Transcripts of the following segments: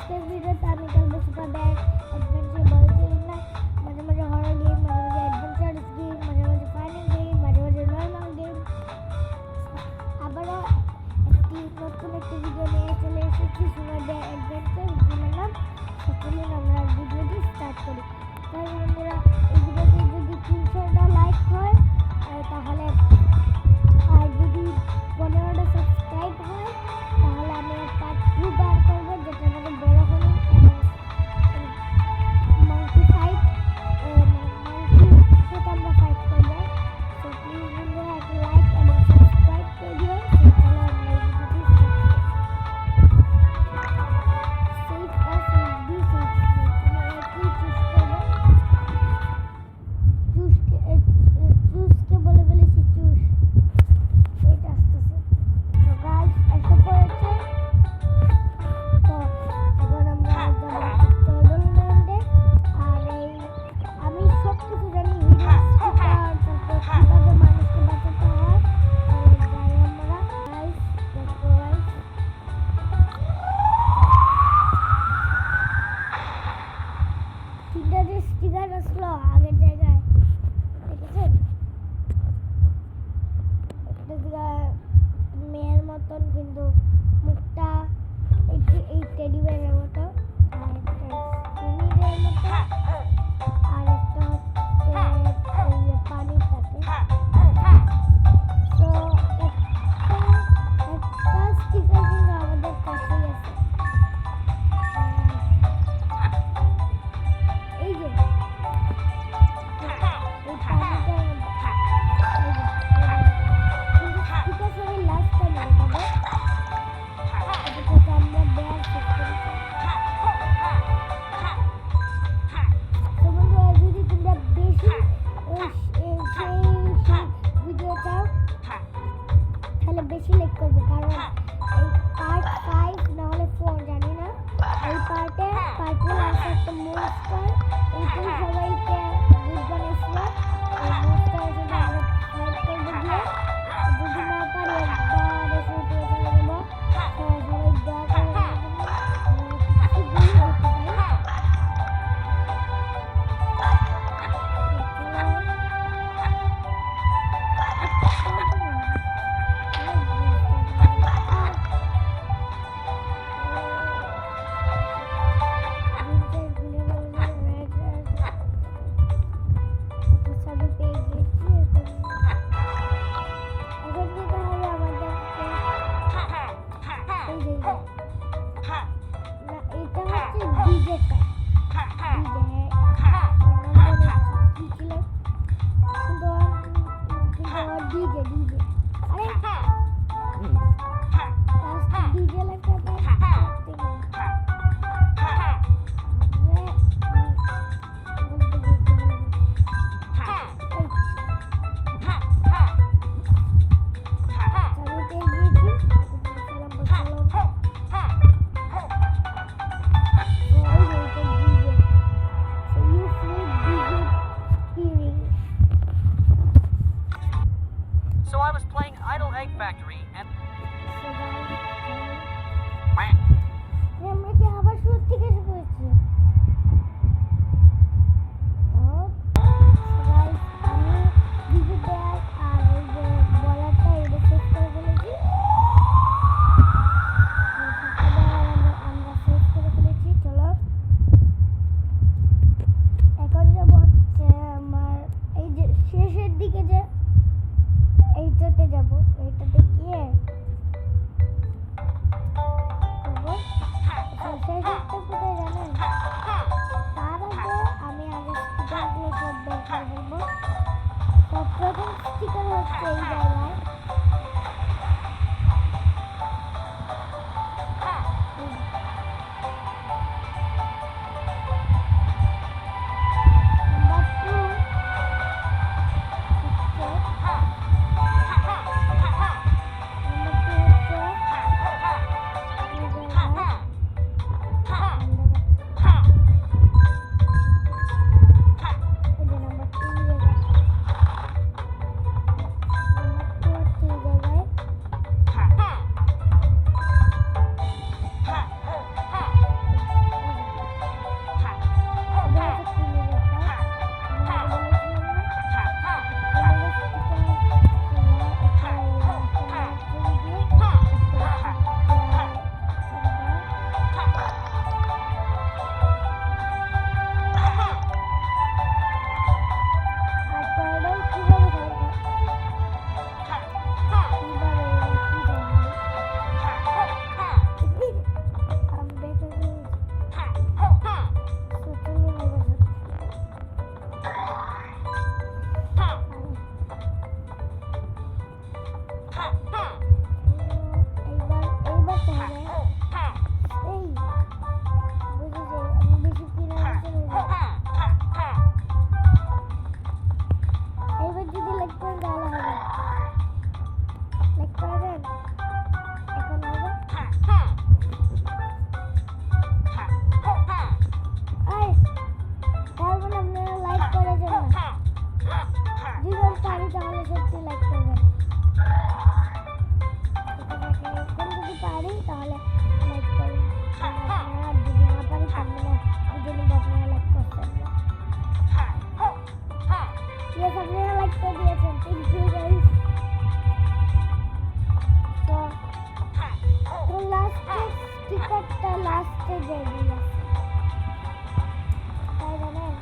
আজকের ভিডিওতে আমি খেলবো super bag adventure ball game না, মাঝে মাঝে হরর গেম, মাঝে মাঝে অ্যাডভেঞ্চার গেম, মাঝে মাঝে ফানি গেম, মাঝে মাঝে নর্মাল গেম। আবারও নতুন একটি ভিডিও নিয়ে চলে এসেছি সুপার ব্যাগ অ্যাডভেঞ্চার গেমের নাম। চলুন আমরা ভিডিওটি স্টার্ট করি। তাই বন্ধুরা, এই ভিডিওটি যদি 300টা লাইক হয় তাহলে, আর যদি 15টা সাবস্ক্রাইব হয় তাহলে আমি পার্ট 2 বার করবো, যেটা আমাদের বড় হলো মাঙ্কি ফাইট, মাঙ্কির সাথে আমরা ফাইট করবো। তো প্লিজ বন্ধুরা একটা লাইক এবং সাবস্ক্রাইব করে দিও। চলো আমরা এই ভিডিওটি সেভ আর বি সেভ আমি একই চুজ করবো। চুজকে বলে ফেলেছি, চুজ ওইটা আসতেছে। তো গাইস এসে পড়েছে। তো এখন আমরা যাবো টোর্নামেন্টে। আর এই আমি সব কিছু জানি, হিডেন স্পিকার, তারপর কিভাবে মানুষকে বাঁচাতে হয়। যাই আমরা গাইস, দেখো গাইস, তিনটা যে স্টিকার আসলো আগের জায়গায়, দেখেছেন? একটা মেয়ের মতন, কিন্তু মুখটা এই টেডি বেয়ারের মতো, আর একটা কুমিরের মতো, আর একটা হচ্ছে পানির তাতে। তো একটা স্টিকার কিন্তু আমাদের কাছেই আছে। এই যে এই পানিটার মধ্যে, এই যে কিন্তু স্টিকার সবাই লাস্ট টাইমে দেখাবো। এটা থেকে আমরা বেয়ার শেষ করেছি। তো বন্ধুরা, যদি তোমরা বেশি সেই ভিডিও চাও তাহলে বেশি লাইক করবে, কারণ এই পার্ট 5 না হলে 4 জানি না, এই পার্টে পার্ট 1 আছে একটা মনস্টার, এইটাই সবাইকে গুড বানাইছিল। এই মনস্টারের সাথে আমরা ফাইট করবো গিয়ে, যদি না পারি একবার এসে উঠে চলে যাবো। সবাই দোয়া করে আমার জন্য, কিছু গুলি করতে পারি। So I was playing Idle Egg Factory and আমরা কি আবার শুরু থেকে শুরু করেছি? আমি ডিজি ব্যাগ আর এই যে বলারটা এটা সেট করে ফেলেছি। আমরা সেট করে ফেলেছি। চলো এখন যাবো হচ্ছে আমার এই যে শেষের দিকে, যে এইটাতে যাব, এইটাতে গিয়ে শেষেরটা কোথায় জানেন? তার আগে আমি আগে স্টিকারগুলো সব বের করে ফেলবো। সব প্রথম স্টিকার হচ্ছে এই জায়গায়, তাহলে লাইক করুন। আপনারা যদি না পারি তাহলে বুঝে নিব আপনারা লাইক করছেন না। Yes, আপনারা লাইক করে দিয়েছেন। Thank you guys. তো লাস্টে স্টিকারটা লাস্টে দিয়ে দিলাম। তাই জানেন?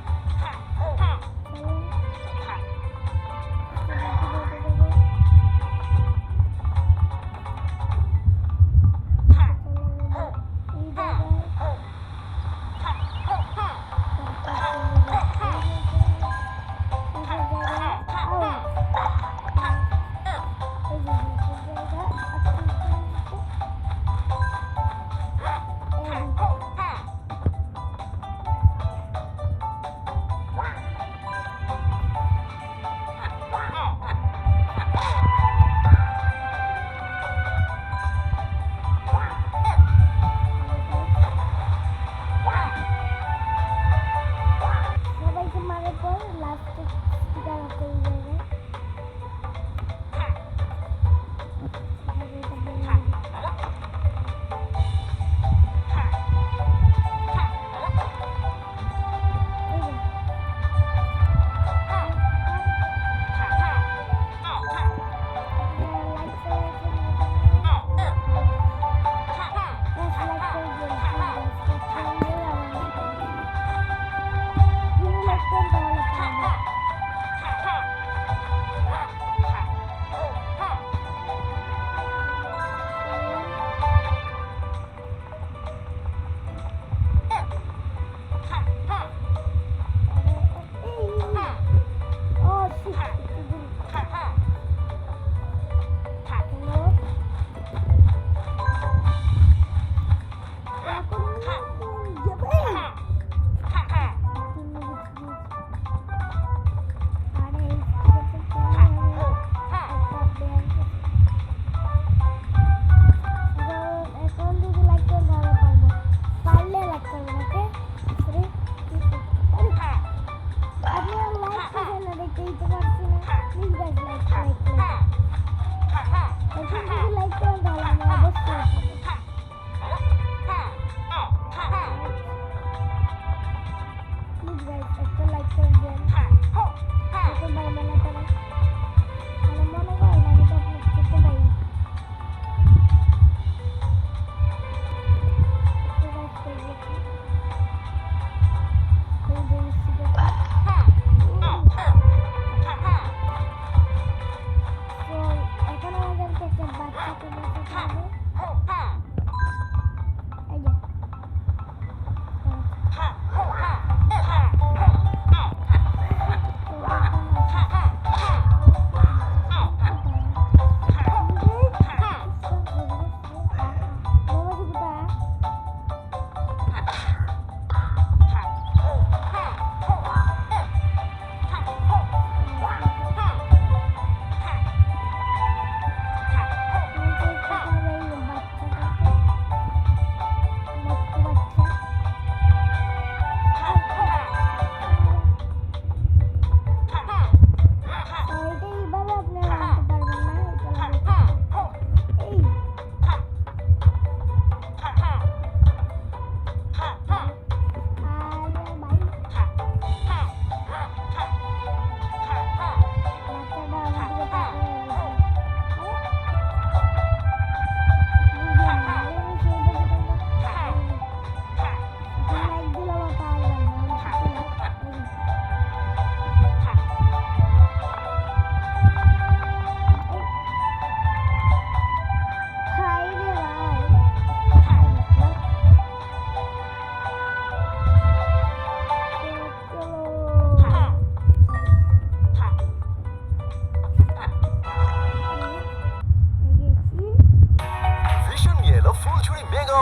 সবাইকে মারার পর লাস্টে স্টিকার করে দেবে।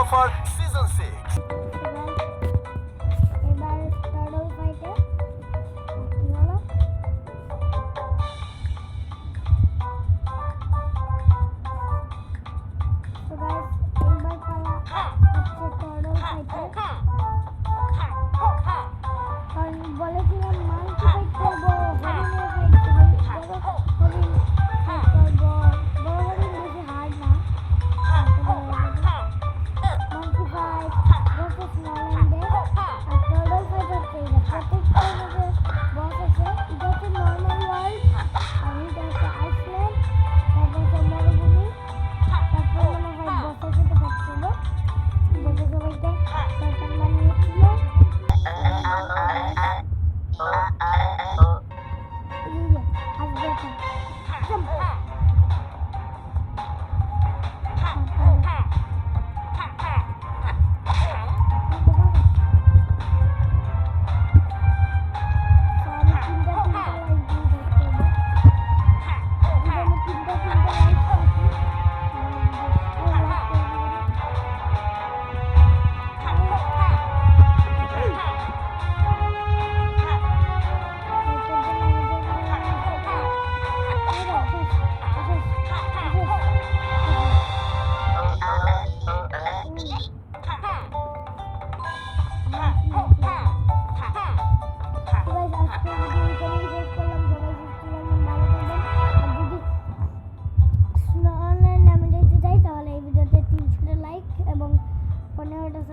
Offer season 6। এবার টার্টল ফাইটে কি হলো? তো গাইস এইবার পালা হচ্ছে টার্টল ফাইটে। কারণ বলেছিলাম মাংকি ফাইট করবো, হরিণের ফাইট করবো, হরিণ ফাইট করবো। বড় হরিণ বেশি হার্ড না।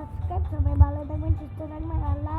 সাবস্ক্রাইব। সবাই ভালো থাকবেন, সুস্থ থাকবেন, আল্লাহ